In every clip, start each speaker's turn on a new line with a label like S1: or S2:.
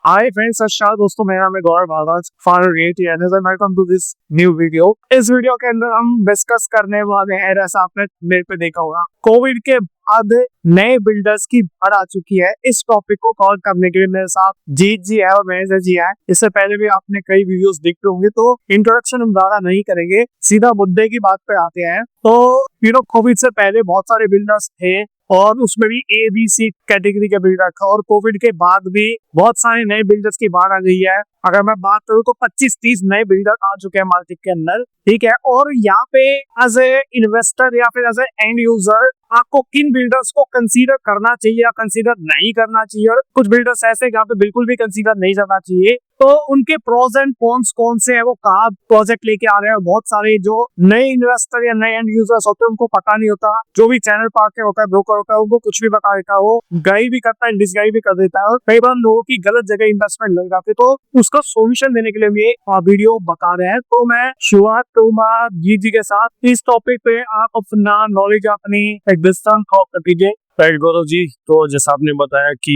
S1: Hi friends, अच्छा दोस्तों, मेरा नाम है Gaurav Bhardwaj, founder creative analyst. Welcome to this new video. इस वीडियो के अंदर हम डिस्कस करने वाले हैं, जैसा आपने मेरे पे देखा होगा, कोविड के बाद नए बिल्डर्स की बाढ़ आ चुकी है। इस टॉपिक को कवर करने के लिए मेरे साथ जीत जी है और महेश जी है। इससे पहले भी आपने कई वीडियोस देखे होंगे, तो इंट्रोडक्शन हम ज्यादा नहीं करेंगे, सीधा मुद्दे की बात पे आते हैं। तो कोविड से पहले बहुत सारे बिल्डर्स थे और उसमें भी ABC कैटेगरी के बिल्डर था, और कोविड के बाद भी बहुत सारे नए बिल्डर्स की बाढ़ आ गई है। अगर मैं बात करूँ तो 25-30 नए बिल्डर आ चुके हैं मार्केट के अंदर, ठीक है। और यहाँ पे एज ए इन्वेस्टर या फिर एज ए एंड यूजर आपको किन बिल्डर्स को कंसीडर करना चाहिए या कंसीडर नहीं करना चाहिए, और कुछ बिल्डर्स ऐसे जहाँ पे बिल्कुल भी कंसीडर नहीं करना चाहिए, तो उनके प्रोज एंड कॉन्स कौन से हैं, वो कहाँ प्रोजेक्ट लेके आ रहे हैं। बहुत सारे जो नए इन्वेस्टर या नए एंड यूजर्स होते हैं उनको पता नहीं होता, जो भी चैनल पार्टनर होता है, ब्रोकर होता है, उनको कुछ भी बता देता है, वो गाइड भी करता है, डिसगाइड भी कर देता है, और कई बार लोगों की गलत जगह इन्वेस्टमेंट लग जाती है। तो उसका सोल्यूशन देने के लिए हम ये वीडियो बता रहे हैं। तो मैं शुरुआत करूंगा जी के साथ। इस टॉपिक पे आप अपना नॉलेज, अपनी एक डिस्टेंस कर दीजिए।
S2: राइट गौरव जी, तो जैसा आपने बताया कि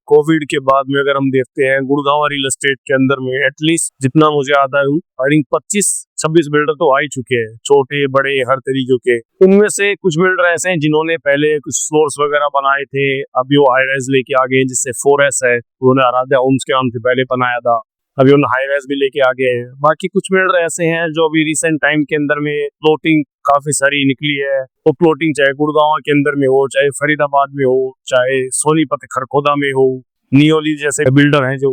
S2: कोविड के बाद में अगर हम देखते हैं गुड़गांव रियल एस्टेट के अंदर में एटलीस्ट जितना मुझे आता है आई थिंक 25-26 बिल्डर तो आ ही चुके हैं, छोटे बड़े हर तरीके के। उनमें से कुछ बिल्डर ऐसे हैं जिन्होंने पहले कुछ फ्लोर्स वगैरह बनाए थे, अभी वो हाई राइज लेके आ गए, जिससे 4S है, उन्होंने आराध्या होम्स के नाम से पहले बनाया था, अभी उन्होंने हाई राइज भी लेके आ गए हैं। बाकी कुछ बिल्डर ऐसे हैं जो अभी रिसेंट टाइम के अंदर में प्लॉटिंग काफी सारी निकली है, वो प्लॉटिंग चाहे गुड़गांव के अंदर में हो, चाहे फरीदाबाद में हो, चाहे सोनीपत खरखोदा में हो, नियोली जैसे बिल्डर हैं जो,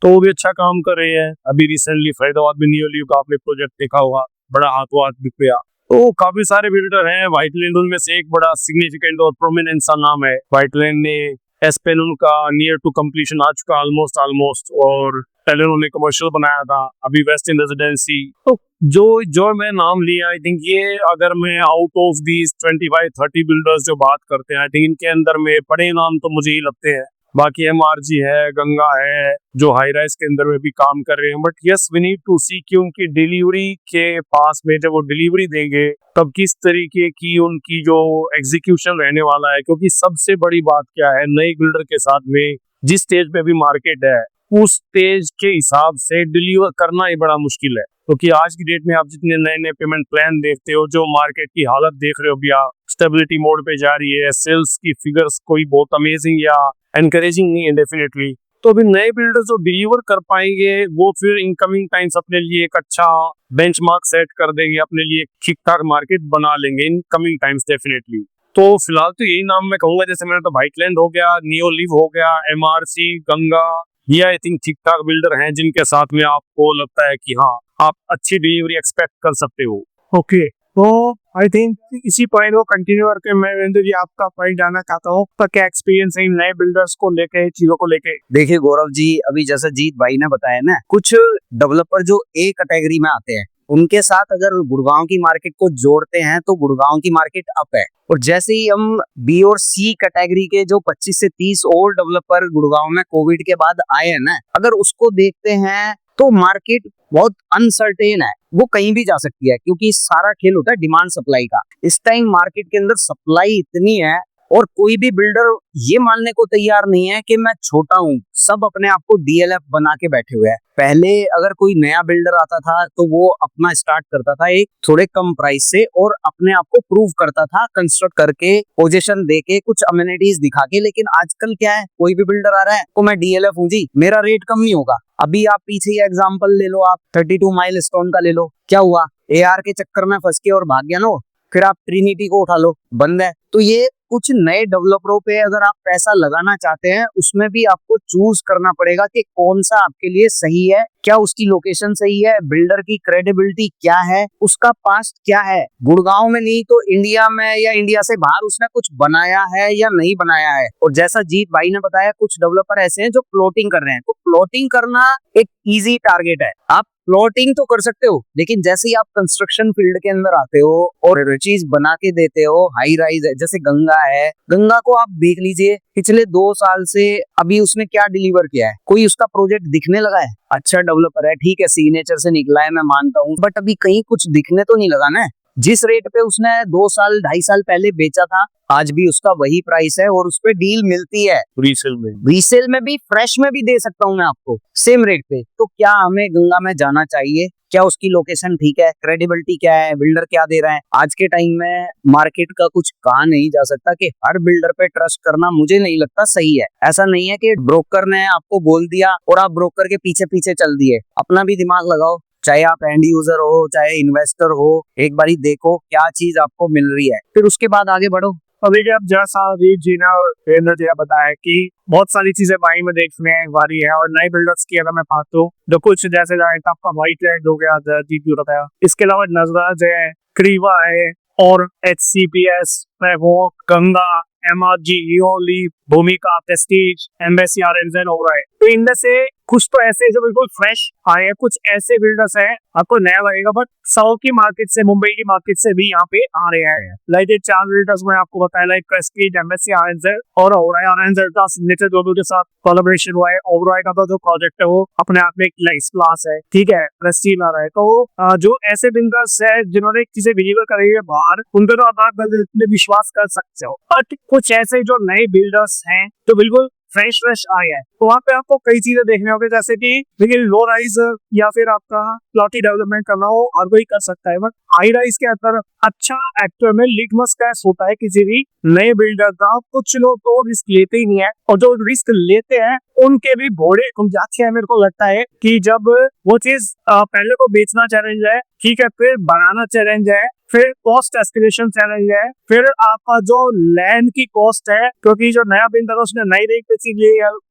S2: तो वो भी अच्छा काम कर रहे हैं। अभी रिसेंटली फरीदाबाद में नियोली का आपने प्रोजेक्ट देखा होगा, बड़ा हाथों हाथ बिक गया। तो काफी सारे बिल्डर हैं। व्हाइटलैंड उनमें से एक बड़ा सिग्निफिकेंट और प्रोमिनेंट सा नाम है। व्हाइटलैंड ने एसपेन उनका नियर टू कंप्लीशन आ चुका ऑलमोस्ट, और पहले उन्होंने कमर्शियल बनाया था, अभी वेस्ट इन रेजिडेंसी। तो जो जो मैं नाम लिया, आई थिंक ये अगर मैं आउट ऑफ दीज 25-30 बिल्डर्स जो बात करते हैं, आई थिंक इनके अंदर में बड़े नाम तो मुझे ही लगते हैं। बाकी MRG है, गंगा है, जो हाई राइज के अंदर में भी काम कर रहे हैं। But yes, we need to see कि उनकी डिलीवरी के पास में जब वो डिलीवरी देंगे तब किस तरीके की उनकी जो एग्जीक्यूशन रहने वाला है। क्योंकि सबसे बड़ी बात क्या है, नए बिल्डर के साथ में जिस स्टेज पे भी मार्केट है, उस स्टेज के हिसाब से डिलीवर करना ही बड़ा मुश्किल है। क्योंकि आज की डेट में आप जितने नए नए पेमेंट प्लान देखते हो, जो मार्केट की हालत देख रहे हो, भैया स्टेबिलिटी मोड पे जा रही है, सेल्स की फिगर्स कोई बहुत अमेजिंग या एनकरेजिंग नहीं है डेफिनेटली। तो अभी नए बिल्डर जो डिलीवर कर पाएंगे वो फिर इनकमिंग टाइम्स अपने लिए एक अच्छा बेंचमार्क सेट कर देंगे, अपने लिए ठीक ठाक मार्केट बना लेंगे इन कमिंग टाइम्स डेफिनेटली। तो फिलहाल तो यही नाम मैं कहूंगा, जैसे मैंने तो व्हाइटलैंड हो गया, नियोलिव हो गया, MRC, गंगा, ये आई थिंक ठीक ठाक बिल्डर हैं जिनके साथ में आपको लगता है कि हाँ, आप अच्छी डिलीवरी एक्सपेक्ट कर सकते हो।
S1: ओके, तो आई थिंक इसी पॉइंट को कंटिन्यू करके मैं वीरेंद्र जी आपका पॉइंट जानना चाहता हूँ, तो क्या एक्सपीरियंस है इन नए बिल्डर्स को लेके, चीजों को लेके।
S3: देखिए गौरव जी, अभी जैसे जीत भाई ने बताया ना, कुछ डेवलपर जो A कैटेगरी में आते हैं उनके साथ अगर गुड़गांव की मार्केट को जोड़ते हैं तो गुड़गांव की मार्केट अप है। और जैसे ही हम B और C कैटेगरी के जो 25 से 30 और डेवलपर गुड़गांव में कोविड के बाद आए हैं ना, अगर उसको देखते हैं तो मार्केट बहुत अनसर्टेन है, वो कहीं भी जा सकती है, क्योंकि सारा खेल होता है डिमांड सप्लाई का। इस टाइम मार्केट के अंदर सप्लाई इतनी है और कोई भी बिल्डर ये मानने को तैयार नहीं है कि मैं छोटा हूँ। सब अपने आप को DLF बना के बैठे हुए हैं। पहले अगर कोई नया बिल्डर आता था तो वो अपना स्टार्ट करता था एक थोड़े कम प्राइस से और अपने आप को प्रूव करता था, कंस्ट्रक्ट करके, पोजीशन देके, कुछ अमेनिटीज दिखा के। लेकिन आजकल क्या है, कोई भी बिल्डर आ रहा है तो मैं DLF हूँ जी, मेरा रेट कम नहीं होगा। अभी आप पीछे एग्जाम्पल ले लो, आप 32 माइलस्टोन का ले लो, क्या हुआ, AR के चक्कर में फंस के और भाग गया ना, फिर आप ट्रिनिटी को उठा लो, बंद है। तो ये कुछ नए डेवलपरों पे अगर आप पैसा लगाना चाहते हैं, उसमें भी आपको चूज करना पड़ेगा कि कौन सा आपके लिए सही है, क्या उसकी लोकेशन सही है, बिल्डर की क्रेडिबिलिटी क्या है, उसका पास्ट क्या है, गुड़गांव में नहीं तो इंडिया में या इंडिया से बाहर उसने कुछ बनाया है या नहीं बनाया है। और जैसा जीत भाई ने बताया, कुछ डेवलपर ऐसे हैं जो प्लॉटिंग कर रहे हैं, तो प्लॉटिंग करना एक इजी टारगेट है। आप प्लॉटिंग तो कर सकते हो, लेकिन जैसे ही आप कंस्ट्रक्शन फील्ड के अंदर आते हो और चीज बना के देते हो, हाई राइज है, जैसे गंगा है, गंगा को आप देख लीजिए पिछले 2 साल से अभी उसने क्या डिलीवर किया है, कोई उसका प्रोजेक्ट दिखने लगा है। अच्छा डेवलपर है, ठीक है, सिग्नेचर से निकला है, मैं मानता हूँ, बट अभी कहीं कुछ दिखने तो नहीं लगा ना। जिस रेट पे उसने 2 साल 2.5 साल पहले बेचा था, आज भी उसका वही प्राइस है और उस पे डील मिलती है।
S2: रीसेल में
S3: रीसेल में भी, फ्रेश में भी दे सकता हूँ मैं आपको सेम रेट पे। तो क्या हमें गंगा में जाना चाहिए? क्या उसकी लोकेशन ठीक है? क्रेडिबिलिटी क्या है? बिल्डर क्या दे रहा है? आज के टाइम में मार्केट का कुछ कहा नहीं जा सकता कि हर बिल्डर पे ट्रस्ट करना मुझे नहीं लगता सही है। ऐसा नहीं है कि ब्रोकर ने आपको बोल दिया और आप ब्रोकर के पीछे पीछे चल दिए। अपना भी दिमाग लगाओ, चाहे आप एंड यूजर हो चाहे इन्वेस्टर हो, एक बारी देखो क्या चीज आपको मिल रही है, फिर उसके बाद आगे बढ़ो।
S1: और देखिए अब जैसा रीत जी ने और वीरेंद्र जी ने बताया कि बहुत सारी चीजें बाई में देखने वाली है। और नए बिल्डर्स की अगर मैं बात करूं तो कुछ जैसे आपका वाइट लैंड हो गया, दीप जी बताया, इसके अलावा नजराज है, क्रीवा है और HCPS, गंगा, MRG, इओली, भूमिका, प्रेस्टीज, एम्बेसी, RNZ हो रहा है। तो इनमें से कुछ तो ऐसे जो बिल्कुल फ्रेश आए हैं, कुछ ऐसे बिल्डर्स हैं आपको नया लगेगा बट साउथ की मार्केट से, मुंबई की मार्केट से भी यहाँ पे आ रहे हैं। लाइक 4 बिल्डर्स में आपको बताया, लाइक प्रेस्टीज, एम्बेसी, RNZ और ओवराई। RNZ का सिग्नेचर दोनों के साथ कोलैबोरेशन हुआ है। ओवराई का तो जो प्रोजेक्ट है वो अपने आप में एक नाइस क्लास है, ठीक है। प्रेस्टीज आ रहा है। तो जो ऐसे बिल्डर्स है जिन्होंने चीजें डिलीवर करी है बाहर, उन पर तो आप विश्वास कर सकते हो। बट कुछ ऐसे जो नए बिल्डर्स हैं जो बिल्कुल फ्रेश आए हैं, तो वहाँ पे आपको कई चीजें देखने होंगे, जैसे कि देखिए लो राइज या फिर आपका प्लॉटी डेवलपमेंट करना हो और कोई कर सकता है, बट हाई राइज के अंदर अच्छा एक्टर में लिटमस टेस्ट होता है किसी भी नए बिल्डर का। कुछ लोग तो रिस्क लेते ही नहीं है और जो रिस्क लेते हैं उनके भी भोरे खुल जाते हैं। मेरे को लगता है कि जब वो चीज पहले को बेचना चैलेंज है, ठीक है, फिर बनाना चैलेंज है, फिर कॉस्ट एस्केलेशन चैलेंज है, फिर आपका जो लैंड की कॉस्ट है, क्योंकि जो नया बिल्डर उसने नई रेट पे चीज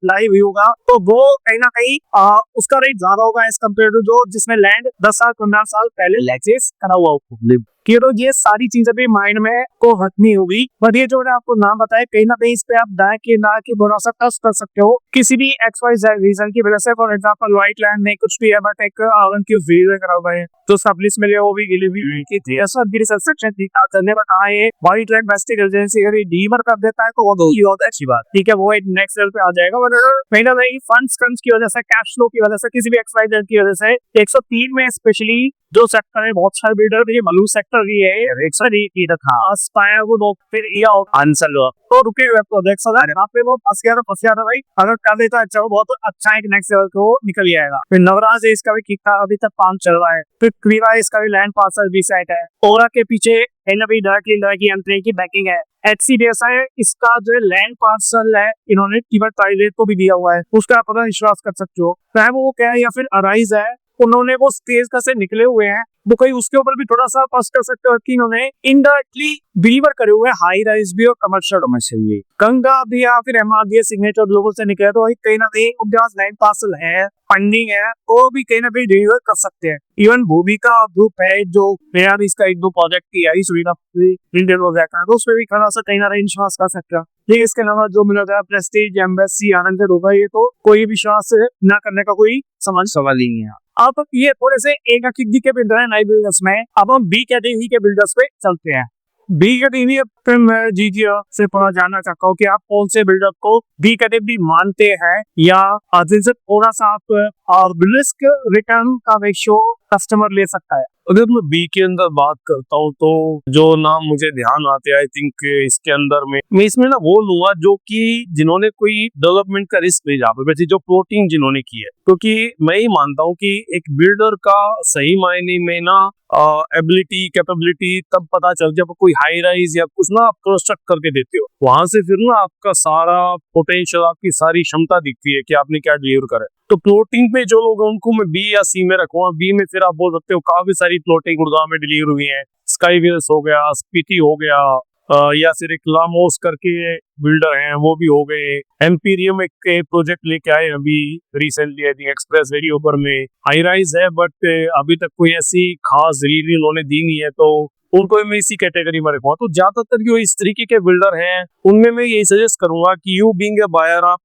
S1: लाइव होगा तो वो कहीं ना कहीं उसका रेट ज्यादा होगा एज कम्पेयर टू जो जिसमें लैंड 10 साल 15 साल पहले लेजेस करा हुआ होगा। तो ये सारी चीजें भी माइंड में को रखनी होगी। बट ये जो मैंने आपको नाम बताया, कहीं ना कहीं इस पे आप दाएं के ना के भरोसा ट्रस्ट कर सकते हो किसी भी XYZ रीजन की वजह से। फॉर एग्जांपल व्हाइट लैंड नहीं कुछ भी है बट एक आवन की वीडियो करा हुआ है तो सब लिस्ट में वो भी डिलीवरी की थी, ऐसा कंस्ट्रक्शन करने पर कहा है व्हाइट लैंड वेस्टिंग एजेंसी अगर डीमर कर देता है तो वो बहुत अच्छी बात, ठीक है, वो एक नेक्स्ट लेवल पे आ जाएगा। बट कहीं ना कहीं फंड्स क्रंच की वजह से, कैश फ्लो की वजह से, किसी भी XYZ की वजह से 103 में स्पेशली जो सेक्टर है, बहुत सारे बिल्डर, ये मलू सेक्टर भी है, पाया वो लोग फिर ये आंसर लो तो रुके हुए प्रोजेक्ट्स यहाँ पे वो फंस गया था भाई। अगर कर देता अच्छा वो बहुत अच्छा एक नेक्स्ट लेवल को निकल जाएगा। फिर नवराज है, इसका भी ठीक था, अभी तक 5 चल रहा है। फिर क्रीवा, इसका भी लैंड पार्सल भी सेट है। ओरा के पीछे डायरेक्टली एंट्री की बैकिंग है। HCPS है, इसका जो लैंड पार्सल है इन्होंने कीमत प्राइस को भी दिया हुआ है, उसका आप विश्वास कर सकते हो। चाहे वो क्या है, या फिर अराइज है, उन्होंने वो स्टेज का से निकले हुए हैं, वो कहीं उसके ऊपर भी थोड़ा सा पास कर सकते हो कि इन्होंने इनडायरेक्टली डिलीवर करे हुए हाई राइज भी और कमर्शियल भी। गंगा भी या फिर MRD सिग्नेचर ग्लोबल से निकले तो कहीं ना कहीं उनके पास लैंड पार्सल है, फंडिंग है, वो भी कहीं ना कहीं डिलीवर कर सकते हैं। इवन भूमिका ग्रुप है जो मेरा भी इसका 1-2 प्रोजेक्ट किया है, तो उसमें भी खड़ा सा कहीं ना कहीं विश्वास कर सकते हैं। लेकिन इसके अलावा जो मिला था प्रेस्टीज, एम्बेसी, RNZ होगा, ये तो कोई विश्वास न करने का कोई सवाल ही नहीं है। अब ये थोड़े से A कैटेगरी के बिल्डर है नए बिल्डर्स में। अब हम B कैटेगरी के बिल्डर्स पे चलते हैं। B कैटेगरी पे मैं जीजीओ से थोड़ा जानना चाहता हूँ कि आप कौन से बिल्डर को B कैटेगरी मानते हैं या जिनसे थोड़ा सा आप रिस्क रिटर्न का रेशियो कस्टमर ले सकता है।
S2: अगर मैं बी के अंदर बात करता हूँ तो जो नाम मुझे ध्यान आते हैं, आई थिंक इसके अंदर में मैं इसमें ना वो लूंगा जो कि जिन्होंने कोई डेवलपमेंट का रिस्क नहीं, जहाँ पे वैसे जो प्लॉटिंग जिन्होंने की है, क्योंकि मैं ही मानता हूँ कि एक बिल्डर का सही मायने में ना एबिलिटी कैपेबिलिटी तब पता चल जब कोई हाई राइज या कुछ ना आप कंस्ट्रक्ट करके देते हो, वहां से फिर ना आपका सारा पोटेंशियल, आपकी सारी क्षमता दिखती है कि आपने क्या डिलीवर करा। तो प्लॉटिंग पे जो लोग उनको मैं बी या सी में रखूंगा। बी में फिर आप बोल सकते हो काफी सारी प्लॉटिंग गुड़गांव में डिलीवर हुई है, स्काई विल्स हो गया, स्पीति हो गया, या फिर एक लामोस करके बिल्डर हैं वो भी हो गए। एम्पीरियम एक प्रोजेक्ट लेके आए अभी recently, I think express very ऊपर में हाई राइज है, बट अभी तक कोई ऐसी खास रील उन्होंने दी नहीं है, तो उनको मैं इसी कैटेगरी में रखूंगा। तो ज्यादातर जो इस तरीके के बिल्डर हैं उनमें मैं यही सजेस्ट करूंगा कि यू बीइंग ए बायर आप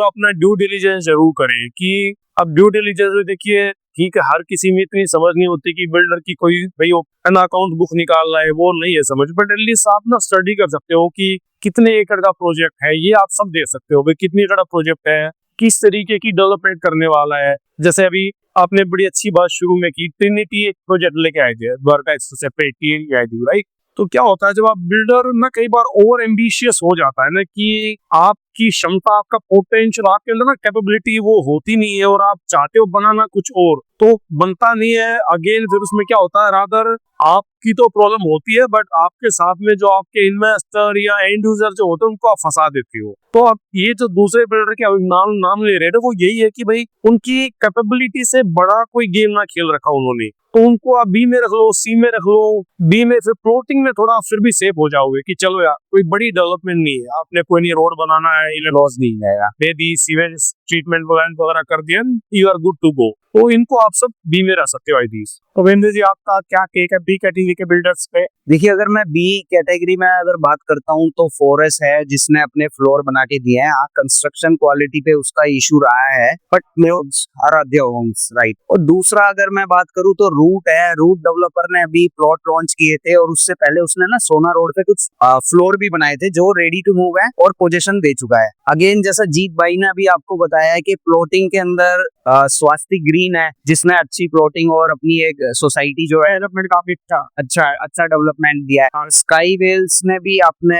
S2: अपना ड्यू डिलीजेंस जरूर करें। कि अब ड्यू डिलीजेंस में देखिए, ठीक है, हर किसी में इतनी समझ नहीं होती कि बिल्डर की कोई भाई अकाउंट बुक निकाल रहा है, वो नहीं है समझ, बट एटलीस्ट आप ना स्टडी कर सकते हो कि कितने एकड़ का प्रोजेक्ट है, ये आप सब देख सकते हो भाई कितनी एकड़ का प्रोजेक्ट है, किस तरीके की डेवलपमेंट करने वाला है। जैसे अभी आपने बड़ी अच्छी बात शुरू में की, ट्रिनिटी एक प्रोजेक्ट लेके आए थे, द्वारका एक्सप्रेस पे टी आई थी, राइट। तो क्या होता है जब आप बिल्डर ना कई बार ओवर एम्बिशियस हो जाता है ना, कि आपकी क्षमता, आपका पोटेंशियल, आपके अंदर ना कैपेबिलिटी वो होती नहीं है और आप चाहते हो बनाना कुछ और, तो बनता नहीं है। अगेन फिर उसमें क्या होता है, रादर आपकी तो प्रॉब्लम होती है, बट आपके साथ में जो आपके इन्वेस्टर या एंड यूजर जो होते हैं उनको आप फंसा देते हो। तो अब ये जो दूसरे बिल्डर के अभी नाम ले रहे थे, वो यही है कि भाई उनकी कैपेबिलिटी से बड़ा कोई गेम ना खेल रखा उन्होंने, तो उनको आप बी में रख लो, सी में रख लो, बी में फिर फ्लोटिंग में थोड़ा फिर भी सेफ हो जाओगे कि चलो यार कोई बड़ी डेवलपमेंट नहीं है, आपने कोई नहीं रोड बनाना है,
S3: लॉस नहीं जाएगा,
S2: दे दी सीवेज ट्रीटमेंट वगैरह कर दिया, you are good to go. तो इनको आप सब बी में रख सकते हो आई दीज। तो वेंद्र जी आपका क्या टेक है बी कैटेगरी के बिल्डर्स पे?
S3: देखिए अगर मैं बी कैटेगरी में अगर बात करता हूँ तो फोरेस है जिसने अपने फ्लोर बना के दिए हैं। कंस्ट्रक्शन क्वालिटी पे उसका इशू रहा है, बट आराध्या होम्स, राइट। और दूसरा अगर मैं बात करूँ तो रूट है। रूट डेवलपर ने अभी प्लॉट लॉन्च किए थे और उससे पहले उसने ना सोना रोड पे कुछ फ्लोर भी बनाए थे जो रेडी टू मूव है और पोजीशन दे चुका है। अगेन जैसा जीत भाई ने अभी आपको बताया है कि प्लॉटिंग के अंदर स्वास्थ्य ग्रीन है जिसने अच्छी प्लॉटिंग और अपनी एक सोसाइटी जो है डेवलपमेंट काफी अच्छा डेवलपमेंट दिया है। स्काई वेल्स ने भी आपने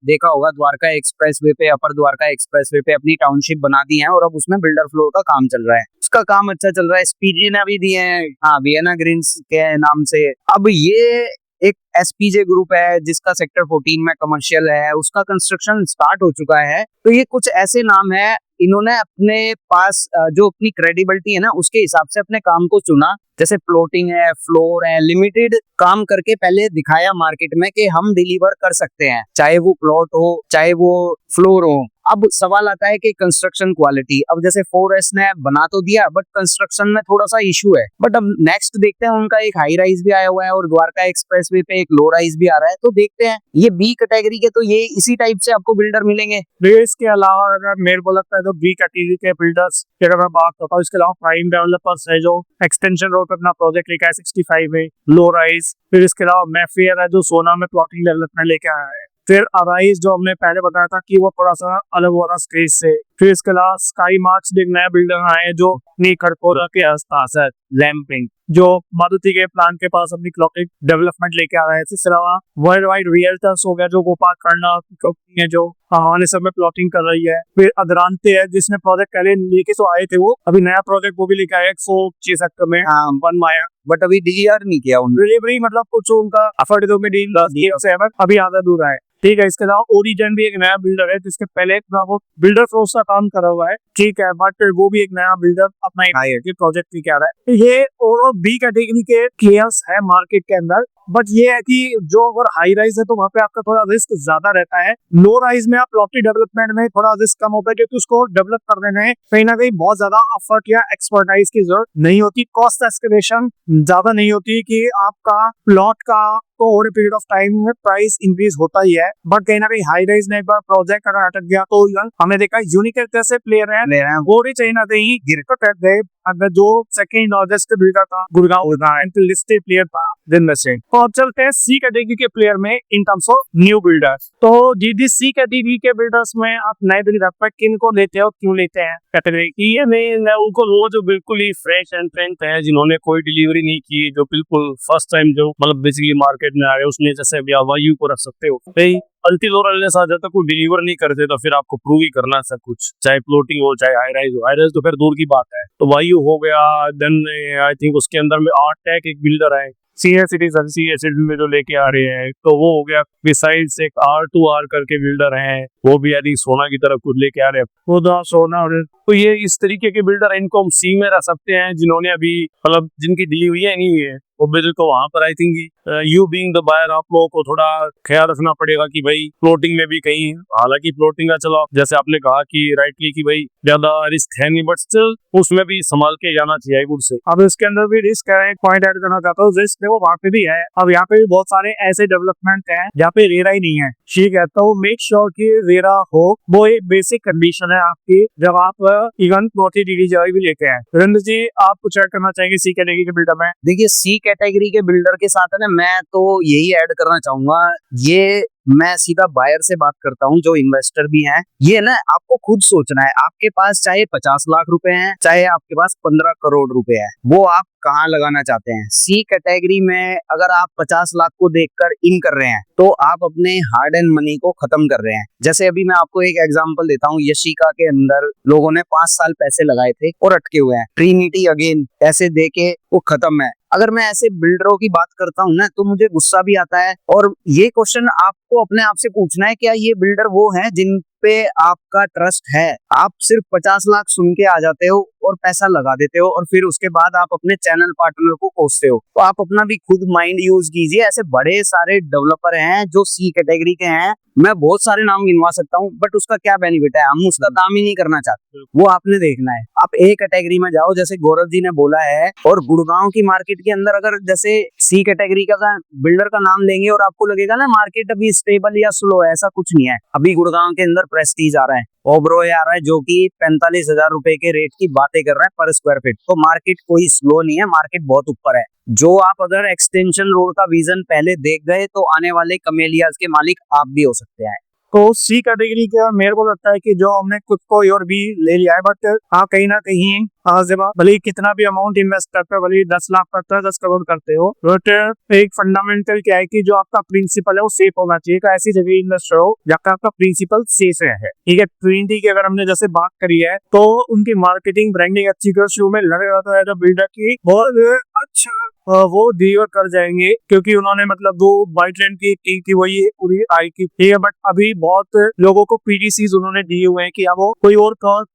S3: देखा होगा द्वारका एक्सप्रेसवे पे, अपर द्वारका एक्सप्रेसवे पे अपनी टाउनशिप बना दी है और अब उसमें बिल्डर फ्लोर का काम चल रहा है, उसका काम अच्छा चल रहा है। एसपीजी ने भी दिए हैं, हाँ, वियना ग्रीन्स के नाम से। अब ये एक एसपीजे ग्रुप है जिसका सेक्टर 14 में कमर्शियल है, उसका कंस्ट्रक्शन स्टार्ट हो चुका है। तो ये कुछ ऐसे नाम है, इन्होंने अपने पास जो अपनी क्रेडिबिलिटी है ना उसके हिसाब से अपने काम को चुना। जैसे प्लॉटिंग है, फ्लोर है, लिमिटेड काम करके पहले दिखाया मार्केट में कि हम डिलीवर कर सकते हैं, चाहे वो प्लॉट हो चाहे वो फ्लोर हो। अब सवाल आता है कि कंस्ट्रक्शन क्वालिटी, अब जैसे 4S ने बना तो दिया बट कंस्ट्रक्शन में थोड़ा सा इशू है। बट अब नेक्स्ट देखते हैं, उनका एक हाई राइज भी आया हुआ है और द्वारका एक्सप्रेसवे पे एक लो राइज भी आ रहा है, तो देखते हैं। ये बी कैटेगरी के तो ये इसी टाइप से आपको बिल्डर मिलेंगे।
S1: इसके अलावा अगर मेरे को लगता है तो बी कैटेगरी के बिल्डर्स की अगर मैं बात करता हूँ, इसके अलावा प्राइम डेवलपर्स है जो एक्सटेंशन रोड पे अपना प्रोजेक्ट लेके आया 65 में, लो राइज। फिर इसके अलावा मैफेयर है जो सोना में प्लॉटिंग डेवलपमेंट लेके आया है। फिर अराइज जो हमने पहले बताया था कि वो थोड़ा सा अलग हो रहा स्टेज से। फिर इसके अलावा स्काई मार्क्स एक नया बिल्डर आए हैं जो खड़कोरा के आसपास है, लैंपिंग, जो मारुति के प्लान के पास अपनी क्लॉकिंग डेवलपमेंट लेके आ रहे हैं। इसके अलावा वर्ल्ड वाइड रियल्टर्स हो गया जो गोपाल करना कंपनी है जो आने सब में प्लॉटिंग कर रही है। फिर अदरांते है जिसने प्रोजेक्ट पहले लेके तो आए थे, वो अभी नया प्रोजेक्ट वो भी लेके आया 106 सेक्टर में बनवाया,
S3: बट अभी डीआर नहीं किया उन्होंने,
S1: डिलीवरी मतलब कुछ उनका अफोर्डेबल में डील से अभी आधा दूर है, ठीक है। इसके अलावा ओरिजन भी एक नया बिल्डर है जिसके पहले वो बिल्डर फ्लोर्स का काम करा हुआ है, ठीक है, बट वो भी एक नया बिल्डर अपना एक प्रोजेक्ट लेके आ रहा है। ये और बी कैटेगरी के प्लेयर्स है मार्केट के अंदर, बट ये है कि जो अगर हाई राइज है तो वहाँ पे आपका थोड़ा रिस्क ज्यादा रहता है। लो राइज में आप प्रॉपर्टी डेवलपमेंट में थोड़ा रिस्क कम होता है क्योंकि उसको डेवलप करने में कहीं ना कहीं बहुत ज्यादा एफर्ट या एक्सपर्टाइज की जरूरत नहीं होती, कॉस्ट एस्केलेशन ज्यादा नहीं होती कि आपका प्लॉट का तो ओवर पीरियड ऑफ टाइम में प्राइस इंक्रीज होता ही है। बट कहीं ना कहीं हाई राइज में एक बार प्रोजेक्ट अगर अटक गया तो हमने देखा यूनिक जैसे प्लेयर है वो भी कहीं ना कहीं गिर कर गए। अगर जो सेकंड लार्जेस्ट बिल्डर था गुड़गांव लिस्टेड प्लेयर था दिन में से। तो अब चलते हैं सी कैटेगरी के प्लेयर में इन टर्म्स ऑफ न्यू बिल्डर्स। तो जी सी कैटेगरी के बिल्डर्स में आप नए बिल्डर किन को लेते हो, क्यों लेते हैं कैटेगरी की? ये मैं उनको वो जो बिल्कुल ही फ्रेश एंड फ्रेंक है, जिन्होंने कोई डिलीवरी नहीं की, जो बिल्कुल फर्स्ट टाइम जो मतलब बेसिकली मार्केट में आ रहे, उसमें जैसे वायु को रख सकते हो भाई। अल्टीलोरल जैसा जब तक कोई डिलीवर नहीं करते तो फिर आपको प्रूव ही करना है सब कुछ, चाहे प्लॉटिंग हो चाहे हाई राइज हो। हाई राइज तो फिर दूर की बात है। तो वायु हो गया, देन आई थिंक उसके अंदर में आर्टेक एक बिल्डर है, सीनियर सिटीजन सीएसएल में जो लेके आ रहे हैं, तो वो हो गया। बिसाइड्स एक R2R करके बिल्डर हैं, वो भी यदि सोना की तरफ खुद लेके आ रहे हैं, वो सोना। तो ये इस तरीके के बिल्डर इनको हम सी में रख सकते हैं जिन्होंने अभी मतलब जिनकी डिलीवरी नहीं हुई है। वो बिल्डर को वहां पर I think you being the buyer आप लोगों को थोड़ा ख्याल रखना पड़ेगा कि भाई प्लॉटिंग में भी कहीं, हालांकि प्लॉटिंग का चलो जैसे आपने कहा कि राइटली कि भाई ज्यादा रिस्क है नहीं, बट स्टिल उसमें भी संभाल के जाना चाहिए गुड से। अब इसके अंदर भी रिस्क है, एक पॉइंट ऐड करना चाहता हूँ, रिस्क देखो वहाँ पे भी है। अब यहाँ पे भी बहुत सारे ऐसे डेवलपमेंट है जहाँ पे रेरा ही नहीं है, ठीक है, तो मेक श्योर कि रेरा हो, वो एक बेसिक कंडीशन है आपकी जब आप इवन प्लॉटी डीडीजी भी लेके आए। रविंद्र जी आप कुछ ऐड करना चाहेंगे सी कैटेगरी के बिल्डर में?
S3: देखिए सी कैटेगरी के बिल्डर के साथ है ना, मैं तो यही ऐड करना चाहूंगा, ये मैं सीधा बायर से बात करता हूँ, जो इन्वेस्टर भी हैं। ये ना आपको खुद सोचना है, आपके पास चाहे 50 लाख रुपए हैं, चाहे आपके पास 15 करोड़ रुपए है, वो आप कहाँ लगाना चाहते हैं। सी कैटेगरी में अगर आप 50 लाख को देखकर इन कर रहे हैं तो आप अपने हार्ड एंड मनी को खत्म कर रहे हैं। जैसे अभी मैं आपको एक एग्जांपल देता हूँ, यशिका के अंदर लोगों ने 5 साल पैसे लगाए थे और अटके हुए हैं। ट्रिनिटी अगेन पैसे दे के वो खत्म है। अगर मैं ऐसे बिल्डरों की बात करता हूँ ना तो मुझे गुस्सा भी आता है। और ये क्वेश्चन आपको अपने आप से पूछना है, क्या ये बिल्डर वो हैं जिन पे आपका ट्रस्ट है? आप सिर्फ 50 लाख सुन के आ जाते हो और पैसा लगा देते हो और फिर उसके बाद आप अपने चैनल पार्टनर को कोसते हो। तो आप अपना भी खुद माइंड यूज कीजिए। ऐसे बड़े सारे डेवलपर हैं जो सी कैटेगरी के हैं, मैं बहुत सारे नाम गिनवा सकता हूँ, बट उसका क्या बेनिफिट है? हम उसका काम ही नहीं करना चाहते, वो आपने देखना है। आप ए कैटेगरी में जाओ, जैसे गौरव जी ने बोला है। और गुड़गांव की मार्केट के अंदर अगर जैसे सी कैटेगरी का बिल्डर का नाम लेंगे और आपको लगेगा ना मार्केट अभी स्टेबल या स्लो है, ऐसा कुछ नहीं है। अभी गुड़गांव के अंदर प्रेस्टीज आ रहा है, ओबरॉय आ रहा है, जो कि 45,000 रुपए के रेट की बातें कर रहा है पर स्क्वायर फीट। तो मार्केट कोई स्लो नहीं है, मार्केट बहुत ऊपर है। जो आप अगर एक्सटेंशन रोड का विजन पहले देख गए तो आने वाले कमेलियाज के मालिक आप भी हो सकते हैं।
S1: तो सी कैटेगरी का मेरे को लगता है कि जो हमने खुद को और भी ले लिया है, बट हाँ कहीं ना कहीं जब भले ही कितना भी अमाउंट इन्वेस्ट करते हो, भले ही 10 लाख करते हो, 10 करोड़ करते हो, बट एक फंडामेंटल क्या है कि जो आपका प्रिंसिपल है वो सेफ होना चाहिए। तो ऐसी जगह इन्वेस्ट करो जहाँ आपका प्रिंसिपल सेफ है। ठीक है, ट्रिनिटी की अगर हमने जैसे बात करी है तो उनकी मार्केटिंग ब्रांडिंग अच्छी करो, शुरू में लगे रहता है बिल्डर की बहुत अच्छा वो डिलीवर कर जाएंगे, क्योंकि उन्होंने मतलब दो बाई ट्रेंड की वही पूरी आई की। ठीक है, बट अभी बहुत लोगों को पीडीसीज उन्होंने दिए हुए हैं कि अब वो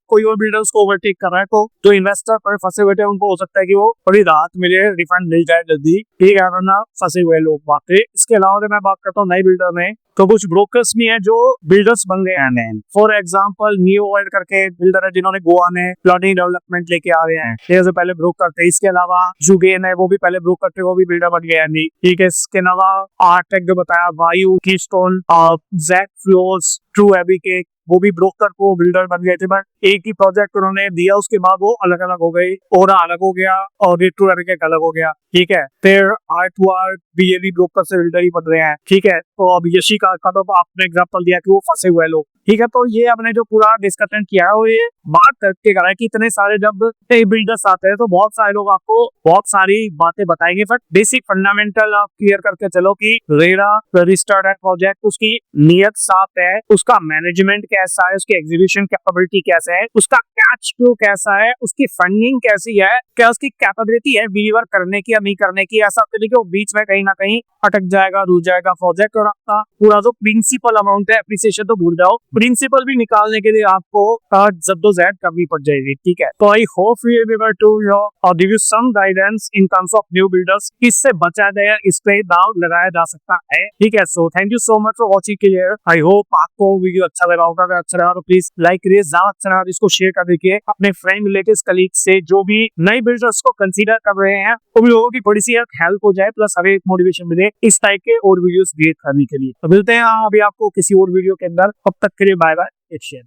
S1: कोई और बिल्डर उसको ओवरटेक कर रहा है, तो जो इन्वेस्टर पर फंसे हुए थे उनको हो सकता है कि वो थोड़ी राहत मिले, रिफंड मिल जाए जल्दी। ठीक है, ना फंसे हुए लोग बात। इसके अलावा अगर मैं बात करता हूँ नए बिल्डर में, तो कुछ ब्रोकर्स भी हैं जो बिल्डर्स बन गए हैं। फॉर एग्जांपल न्यू वर्ल्ड करके बिल्डर है जिन्होंने गोवा में प्लॉटिंग डेवलपमेंट लेके आ रहे हैं, ये पहले ब्रोकर थे। इसके अलावा जुगेन है, वो भी पहले ब्रोकर थे, वो भी बिल्डर बन गए हैं। ठीक है, इसके अलावा आर्टेक जो बताया, Vayu, Keystone, Jack Floors, True AB के, वो भी ब्रोकर को बिल्डर बन गए थे, बट एक ही प्रोजेक्ट उन्होंने दिया, उसके बाद वो अलग अलग हो गई। ओरा अलग हो गया और रेट्रो अलग हो गया। ठीक है, फिर आर्ट भी ये भी ब्रोकर से बिल्डर ही बन रहे हैं। ठीक है, तो अब यशिका का तो आपने एग्जांपल दिया कि वो फंसे हुए लोग। ठीक है, तो ये आपने जो पूरा डिस्कशन किया है वो ये बात करके करा है कि इतने सारे जब बिल्डर्स आते हैं तो बहुत सारे लोग आपको बहुत सारी बातें बताएंगे, बट बेसिक फंडामेंटल आप क्लियर करके चलो कि रेरा रजिस्टर्ड है प्रोजेक्ट, उसकी नियत साफ है, उसका मैनेजमेंट कैसा है, उसकी एग्जीक्यूशन कैपेबिलिटी कैसा है, उसका कैश फ्लो कैसा है, उसकी फंडिंग कैसी है, क्या उसकी कैपेबिलिटी है डिलीवर करने की या नहीं करने की। ऐसा तो कि वो बीच में कहीं ना कहीं अटक जाएगा, रुक जाएगा प्रोजेक्ट। और आपका पूरा जो प्रिंसिपल अमाउंट है, एप्रिसिएशन तो भूल जाओ, प्रिंसिपल भी निकालने के लिए आपको जद्दोजहद करनी पड़ जाएगी। ठीक है, तो I hope we are able to give you some guidance in terms of new builders, किससे बचा जाए, इस पे दाव लगाया जा सकता है। ठीक है, so thank you so much for watching clear. I hope आपको वीडियो अच्छा लगा होगा। अगर अच्छा लगा तो प्लीज लाइक करिए, ज्यादा अच्छा लगा तो इसको शेयर कर दीजिए अपने फ्रेंड रिलेटिव्स कलीग से, जो भी नए बिल्डर्स को कंसीडर कर रहे हैं, उन लोगों की थोड़ी सी हेल्प हो जाए, प्लस हमें मोटिवेशन मिले इस टाइप के और वीडियोस क्रिएट करने के लिए। तो मिलते हैं अभी आपको किसी और वीडियो के अंदर, तब तक के लिए बाय बाय, टेक केयर।